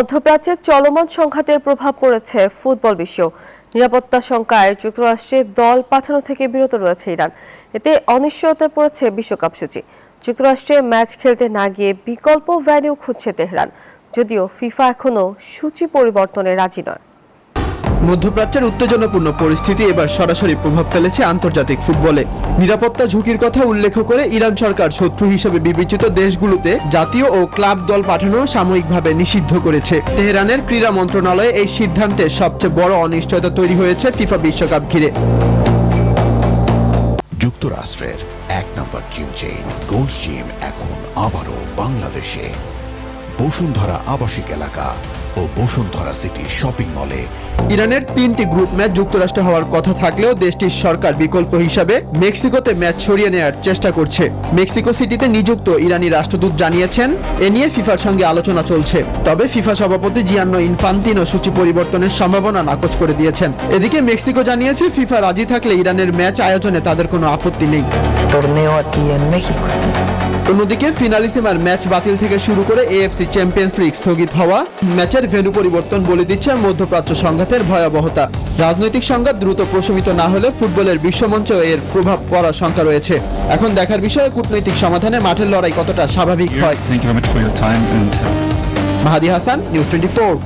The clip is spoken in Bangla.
মধ্যপ্রাচ্যের চলমান সংঘাতের প্রভাব পড়েছে ফুটবল বিশ্বেও। নিরাপত্তা শঙ্কায় যুক্তরাষ্ট্রে দল পাঠানো থেকে বিরত রয়েছে ইরান। এতে অনিশ্চয়তায় পড়েছে বিশ্বকাপ সূচি। যুক্তরাষ্ট্রে ম্যাচ খেলতে না গিয়ে বিকল্প ভেন্যু খুঁজছে তেহরান, যদিও ফিফা এখনো সূচি পরিবর্তনে রাজি নয়। মধ্যপ্রাচ্যের উত্তেজনাপূর্ণ পরিস্থিতি এবার সরাসরি প্রভাব ফেলেছে আন্তর্জাতিক ফুটবলে। নিরাপত্তা ঝুঁকির কথা উল্লেখ করে ইরান সরকার শত্রু হিসেবে বিবেচিত দেশগুলোতে জাতীয় ও ক্লাব দল পাঠানো সাময়িকভাবে নিষিদ্ধ করেছে। তেহরানের ক্রীড়া মন্ত্রণালয়ে এই সিদ্ধান্তে সবচেয়ে বড় অনিশ্চয়তা তৈরি হয়েছে ফিফা বিশ্বকাপ ঘিরে। যুক্তরাষ্ট্রের ১ নম্বর জিম চেইন গোল্ড জিম এখন আবারও বাংলাদেশে। বসুন্ধরা আবাসিক এলাকা ও বসুন্ধরা সিটি শপিং মলে। ইরানের ৩টি গ্রুপ ম্যাচ যুক্তরাষ্ট্রে হওয়ার কথা থাকলেও দেশটির সরকার বিকল্প হিসাবে মেক্সিকোতে ম্যাচ সরিয়ে নেওয়ার চেষ্টা করছে। মেক্সিকো সিটিতে নিযুক্ত ইরানি রাষ্ট্রদূত জানিয়েছেন, এ নিয়ে ফিফার সঙ্গে আলোচনা চলছে। তবে ফিফা সভাপতি জিয়ান্নো ইনফান্তিনো সূচি পরিবর্তনের সম্ভাবনা নাকচ করে দিয়েছেন। এদিকে মেক্সিকো জানিয়েছে, ফিফা রাজি থাকলে ইরানের ম্যাচ আয়োজনে তাদের কোনো আপত্তি নেই। অন্যদিকে ফিনালিসিমার ম্যাচ বাতিল থেকে শুরু করে এএফসি চ্যাম্পিয়ন্স লিগ স্থগিত হওয়া, ম্যাচের ভেন্যু পরিবর্তন বলে দিচ্ছে মধ্যপ্রাচ্য সংঘাতের ভয়াবহতা। রাজনৈতিক সংঘাত দ্রুত প্রশমিত না হলে ফুটবলের বিশ্বমঞ্চেও এর প্রভাব পড়ার শঙ্কা রয়েছে। এখন দেখার বিষয় কূটনৈতিক সমাধানে মাঠের লড়াই কতটা স্বাভাবিক হয়। Thank you very much for your time and Mahadi Hasan, news 24।